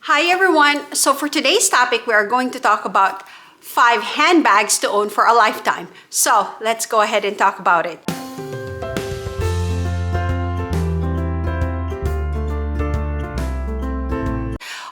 Hi everyone! So for today's topic, we are going to talk about 5 handbags to own for a lifetime. So let's go ahead and talk about it.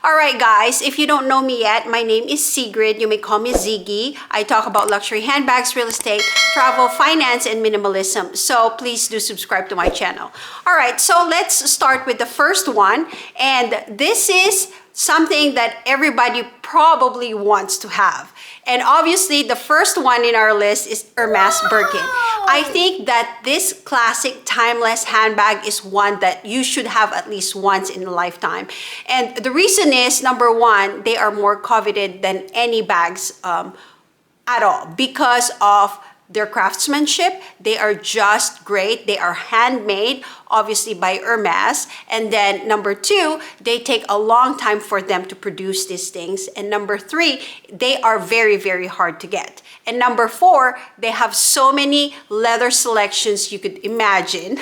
Alright guys, if you don't know me yet, my name is Sigrid. You may call me Ziggy. I talk about luxury handbags, real estate, travel, finance, and minimalism. So please do subscribe to my channel. Alright, so let's start with the first one. And this is something that everybody probably wants to have. And obviously, the first one in our list is Hermes Birkin. I think that this classic timeless handbag is one that you should have at least once in a lifetime. And the reason is, number one, they are more coveted than any bags at all because of their craftsmanship. They are just great. They are handmade, obviously by Hermes. And then number two, they take a long time for them to produce these things. And number three, they are very, very hard to get. And number four, they have so many leather selections you could imagine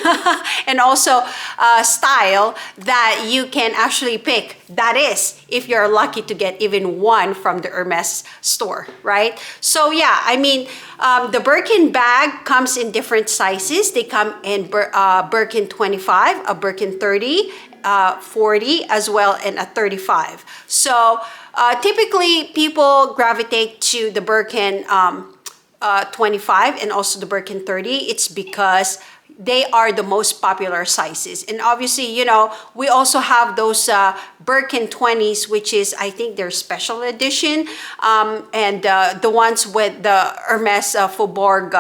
and also style that you can actually pick. That is, if you're lucky to get even one from the Hermes store, right? So yeah, I mean, the Birkin bag comes in different sizes. They come in Birkin 25, a Birkin 30, 40 as well, and a 35. So typically people gravitate to the Birkin 25 and also the Birkin 30. It's because they are the most popular sizes. And obviously, you know, we also have those Birkin 20s, which is, I think, their special edition. And the ones with the Hermes Faubourg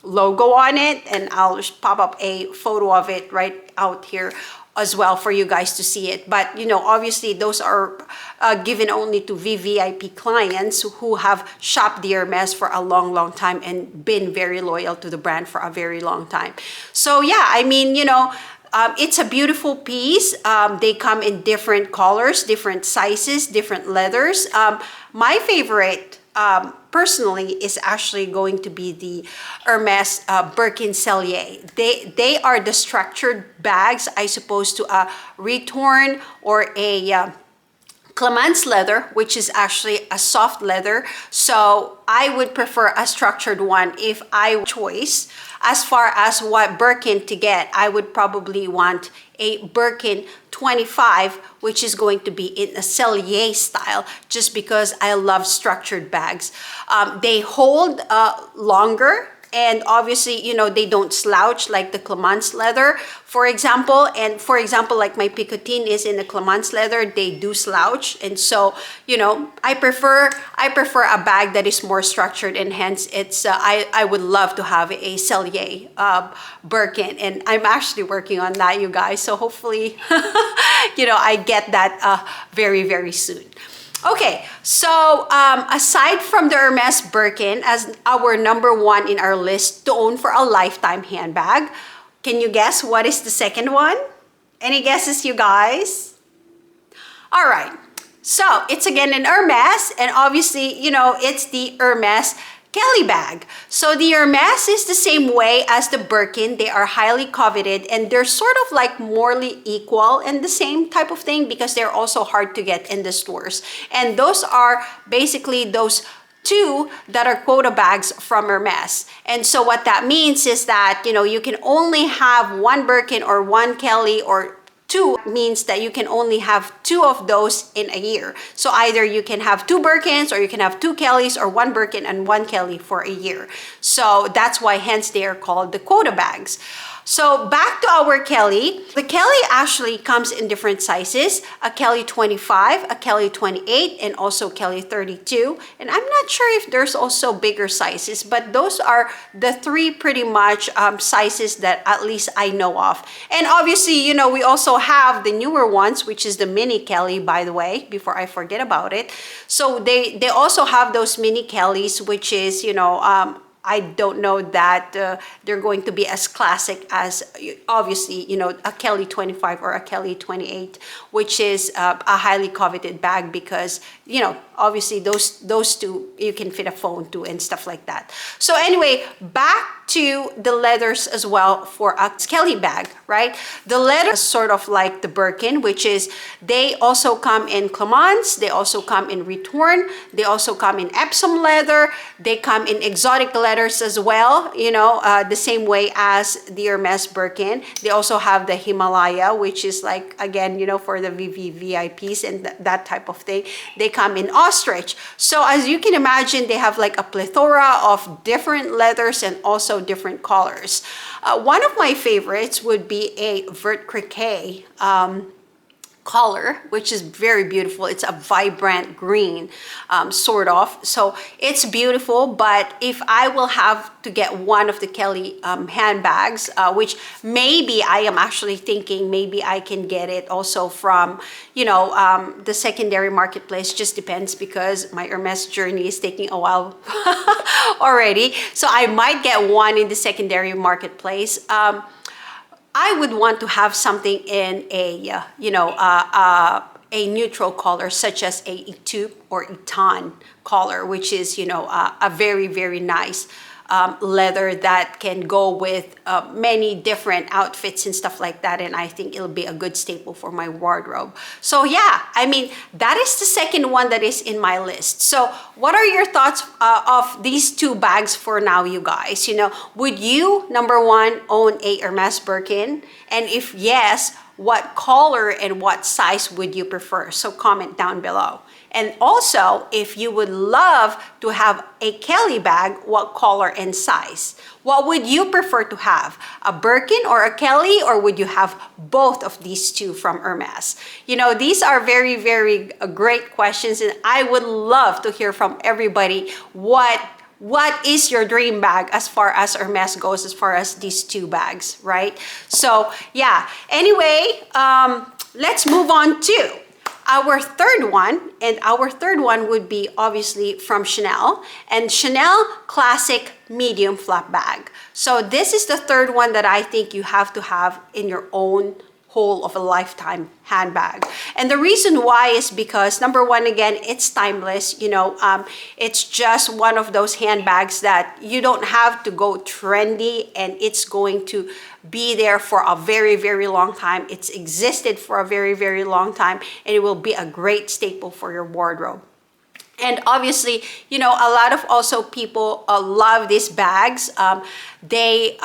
logo on it. And I'll just pop up a photo of it right out here as well for you guys to see it. But, you know, obviously those are given only to VVIP clients who have shopped the Hermes for a long, long time and been very loyal to the brand for a very long time. So yeah, I mean, you know, it's a beautiful piece. They come in different colors, different sizes, different leathers. My favorite personally is actually going to be the Hermes Birkin Cellier. They are the structured bags, I suppose, to a retorn or a Clemence leather, which is actually a soft leather. So I would prefer a structured one if I choice. As far as what Birkin to get, I would probably want a Birkin 25, which is going to be in a Cellier style, just because I love structured bags. They hold longer. And obviously, you know, they don't slouch like the Clemence leather, for example. And for example, like my Picotin is in the Clemence leather, they do slouch. And so, you know, I prefer a bag that is more structured, and hence it's I would love to have a Cellier Birkin, and I'm actually working on that, you guys. So hopefully, you know, I get that very, very soon. Okay, so aside from the Hermes Birkin as our number one in our list to own for a lifetime handbag, can you guess what is the second one? Any guesses, you guys? All right, so it's again an Hermes, and obviously, you know, it's the Hermes Kelly bag. So the Hermes is the same way as the Birkin. They are highly coveted, and they're sort of like morally equal and the same type of thing because they're also hard to get in the stores. And those are basically those two that are quota bags from Hermes. And so what that means is that, you know, you can only have one Birkin or one Kelly, or two means that you can only have two of those in a year. So either you can have two Birkins, or you can have two Kellys, or one Birkin and one Kelly for a year. So that's why hence they are called the quota bags. So back to our Kelly. The Kelly actually comes in different sizes, a Kelly 25, a Kelly 28, and also Kelly 32. And I'm not sure if there's also bigger sizes, but those are the three pretty much sizes that at least I know of. And obviously, you know, we also have the newer ones, which is the mini Kelly, by the way, before I forget about it. So they also have those mini Kellys, which is, you know, I don't know that they're going to be as classic as, obviously, you know, a Kelly 25 or a Kelly 28, which is a highly coveted bag because, you know, obviously those two you can fit a phone to and stuff like that. So anyway, back to the leathers as well for a Kelly bag, right? The leather is sort of like the Birkin, which is they also come in Clemence, they also come in Retorn, they also come in Epsom leather, they come in exotic leathers as well, you know, the same way as the Hermes Birkin. They also have the Himalaya, which is like, again, you know, for the VVIPs and that type of thing. They come in ostrich. So as you can imagine, they have like a plethora of different leathers and also different colors. One of my favorites would be a Vert Criquet color, which is very beautiful. It's a vibrant green, sort of. So it's beautiful, but if I will have to get one of the Kelly handbags, which maybe I am actually thinking maybe I can get it also from, you know, the secondary marketplace, just depends because my Hermes journey is taking a while already. So I might get one in the secondary marketplace. I would want to have something in a, you know, a neutral color, such as a taupe or a tan color, which is, you know, a very, very nice leather that can go with many different outfits and stuff like that. And I think it'll be a good staple for my wardrobe. So yeah, I mean, that is the second one that is in my list. So what are your thoughts of these two bags for now, you guys? You know, would you, number one, own a Hermes Birkin? And if yes, what color and what size would you prefer? So comment down below. And also, if you would love to have a Kelly bag, what color and size? What would you prefer to have? A Birkin or a Kelly, or would you have both of these two from Hermes? You know, these are very, very great questions, and I would love to hear from everybody what is your dream bag as far as Hermes goes, as far as these two bags, right? So yeah, anyway, let's move on to our third one, and our third one would be obviously from Chanel, and Chanel Classic Medium Flap Bag. So this is the third one that I think you have to have in your own whole of a lifetime handbag. And the reason why is because, number one, again, it's timeless. You know, it's just one of those handbags that you don't have to go trendy, and it's going to be there for a very, very long time. It's existed for a very, very long time, and it will be a great staple for your wardrobe. And obviously, you know, a lot of also people love these bags. They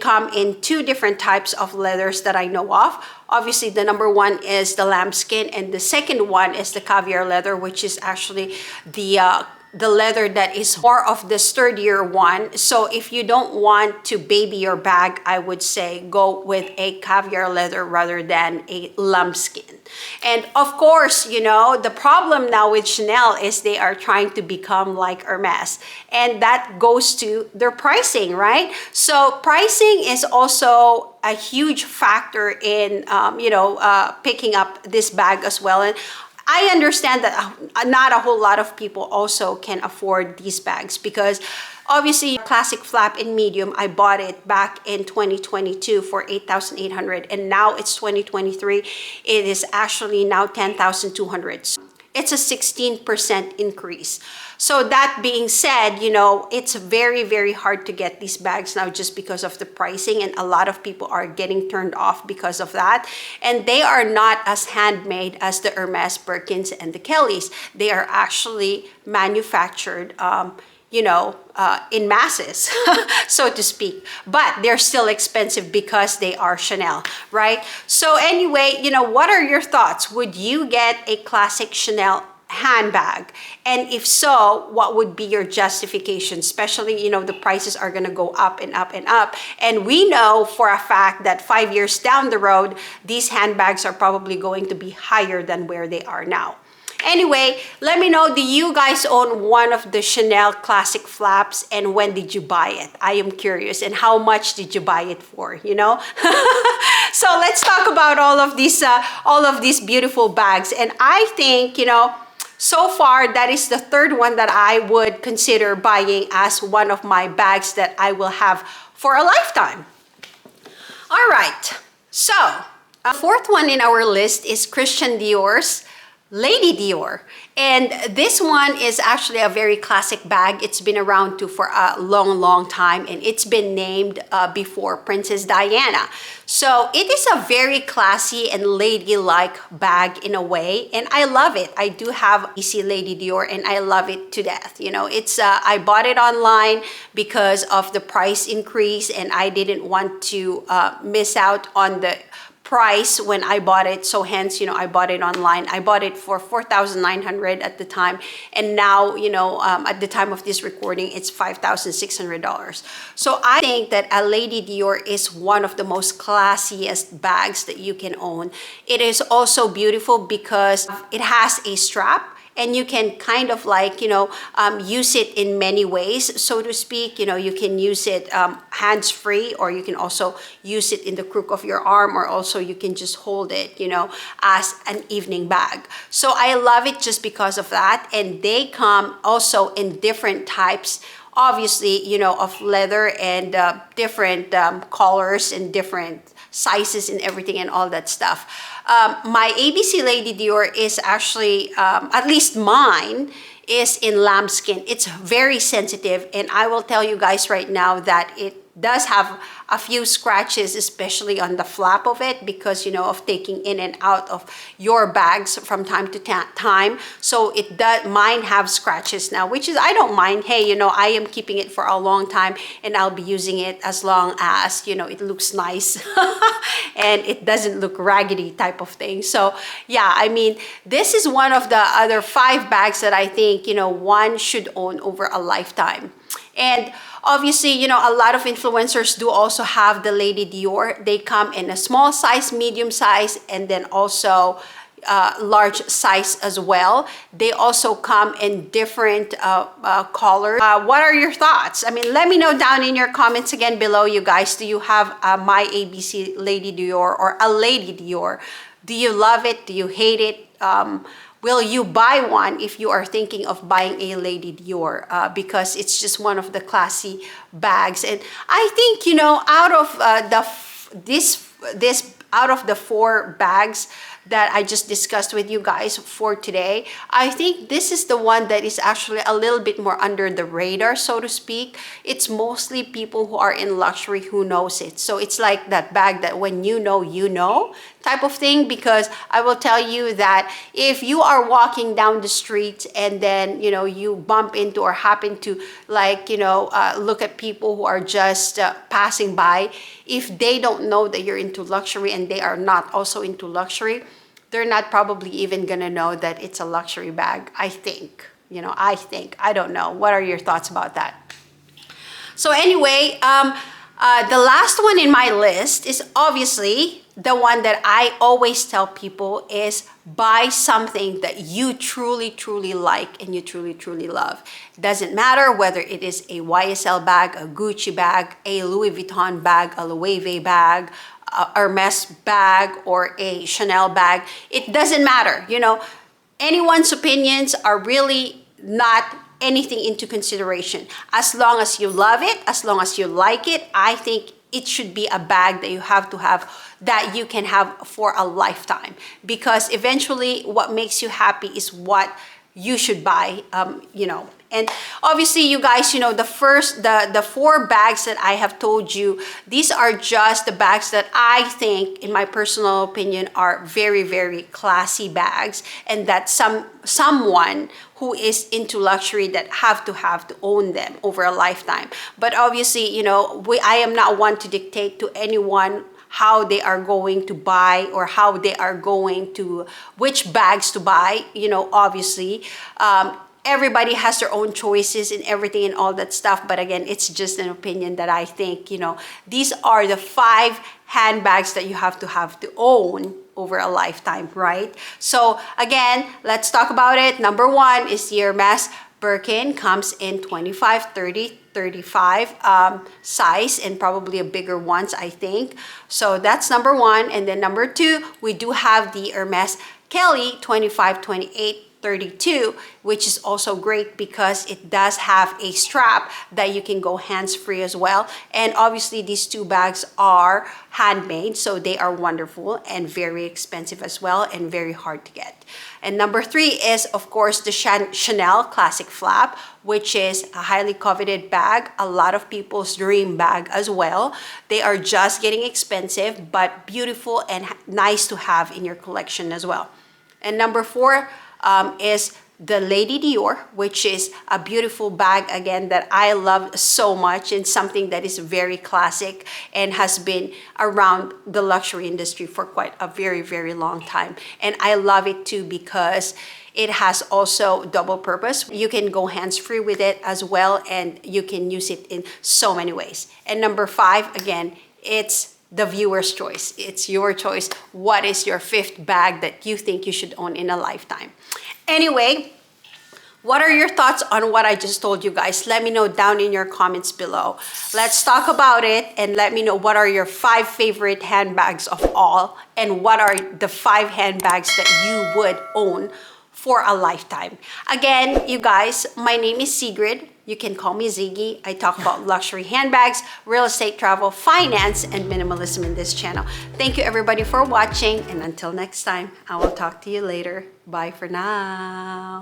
come in two different types of leathers that I know of. Obviously, the number one is the lambskin, and the second one is the caviar leather, which is actually the leather that is more of the sturdier one. So if you don't want to baby your bag, I would say go with a caviar leather rather than a lambskin. And of course, you know, the problem now with Chanel is they are trying to become like Hermes, and that goes to their pricing, right? So pricing is also a huge factor in, you know, picking up this bag as well. And I understand that not a whole lot of people also can afford these bags, because obviously classic flap in medium, I bought it back in 2022 for $8,800, and now it's 2023. It is actually now $10,200. It's a 16% increase. So that being said, you know, it's very, very hard to get these bags now just because of the pricing, and a lot of people are getting turned off because of that. And they are not as handmade as the Hermes Birkins and the Kellys. They are actually manufactured, you know, in masses, so to speak. But they're still expensive because they are Chanel, right? So anyway, you know, what are your thoughts? Would you get a classic Chanel handbag? And if so, what would be your justification? Especially, you know, the prices are going to go up and up and up. And we know for a fact that 5 years down the road, these handbags are probably going to be higher than where they are now. Anyway, let me know, do you guys own one of the Chanel classic flaps, and when did you buy it? I am curious. And how much did you buy it for, you know? So let's talk about all of these beautiful bags. And I think, you know, So far, that is the third one that I would consider buying as one of my bags that I will have for a lifetime. All right, so fourth one in our list is Christian Dior's Lady Dior. And this one is actually a very classic bag. It's been around too for a long time, and it's been named before Princess Diana. So it is a very classy and ladylike bag in a way, and I love it. I do have EC Lady Dior, and I love it to death. You know, it's I bought it online because of the price increase, and I didn't want to miss out on the price when I bought it, so hence, you know, I bought it online. I bought it for $4,900 at the time, and now, you know, at the time of this recording, it's $5,600. So I think that a Lady Dior is one of the most classiest bags that you can own. It is also beautiful because it has a strap, and you can kind of like, you know, use it in many ways, so to speak. You know, you can use it hands-free, or you can also use it in the crook of your arm, or also you can just hold it, you know, as an evening bag. So I love it just because of that. And they come also in different types, obviously, you know, of leather, and different colors and different sizes and everything and all that stuff. My ABC Lady Dior is actually, at least mine, is in lambskin. It's very sensitive, and I will tell you guys right now that it does have a few scratches, especially on the flap of it, because, you know, of taking in and out of your bags from time to time. So it does, mine have scratches now, which is, I don't mind. Hey, you know, I am keeping it for a long time, and I'll be using it as long as, you know, it looks nice and it doesn't look raggedy type of thing. So yeah, I mean, this is one of the other 5 bags that I think, you know, one should own over a lifetime. And obviously, you know, a lot of influencers do also have the Lady Dior. They come in a small size, medium size, and then also large size as well. They also come in different colors. What are your thoughts? I mean, let me know down in your comments again below, you guys. Do you have my ABC Lady Dior or a Lady Dior? Do you love it? Do you hate it? Will you buy one if you are thinking of buying a Lady Dior? Because it's just one of the classy bags. And I think, you know, out of out of the 4 bags that I just discussed with you guys for today, I think this is the one that is actually a little bit more under the radar, so to speak. It's mostly people who are in luxury who knows it. So it's like that bag that when you know type of thing. Because I will tell you that if you are walking down the street and then, you know, you bump into or happen to, like, you know, look at people who are just passing by, if they don't know that you're into luxury and they are not also into luxury, they're not probably even gonna know that it's a luxury bag. I think, you know, I don't know. What are your thoughts about that? So anyway, the last one in my list is obviously the one that I always tell people is buy something that you truly like and you truly love. It doesn't matter whether it is a YSL bag, a Gucci bag, a Louis Vuitton bag, a Loewe bag, a Hermes bag, or a Chanel bag. It doesn't matter. You know, anyone's opinions are really not anything into consideration. As long as you love it, as long as you like it, I think it should be a bag that you have to have, that you can have for a lifetime. Because eventually what makes you happy is what you should buy, you know. And obviously, you guys, you know, the 4 bags that I have told you, these are just the bags that I think, in my personal opinion, are very classy bags, and that someone who is into luxury that have to own them over a lifetime. But obviously, you know, I am not one to dictate to anyone how they are going to buy or how they are going to, which bags to buy. You know, obviously, everybody has their own choices and everything and all that stuff. But again, it's just an opinion that I think, you know, these are the 5 handbags that you have to own over a lifetime, right? So again, let's talk about it. Number 1 is the Hermes Birkin. Comes in 25, 30, 35 size, and probably a bigger ones, I think. So that's number 1. And then number 2, we do have the Hermes Kelly 25, 28 32, which is also great because it does have a strap that you can go hands-free as well. And obviously these two bags are handmade, so they are wonderful and very expensive as well and very hard to get. And number 3 is, of course, the Chanel Classic Flap, which is a highly coveted bag, a lot of people's dream bag as well. They are just getting expensive, but beautiful and nice to have in your collection as well. And number 4 is the Lady Dior, which is a beautiful bag again that I love so much, and something that is very classic and has been around the luxury industry for quite a very, very long time. And I love it too because it has also double purpose. You can go hands-free with it as well, and you can use it in so many ways. And number 5, again, it's the viewer's choice. It's your choice. What is your 5th bag that you think you should own in a lifetime? Anyway, what are your thoughts on what I just told you guys? Let me know down in your comments below. Let's talk about it, and let me know what are your 5 favorite handbags of all, and what are the 5 handbags that you would own for a lifetime. Again, you guys, my name is Sigrid. You can call me Ziggy. I talk about luxury handbags, real estate, travel, finance, and minimalism in this channel. Thank you everybody for watching, and until next time, I will talk to you later. Bye for now.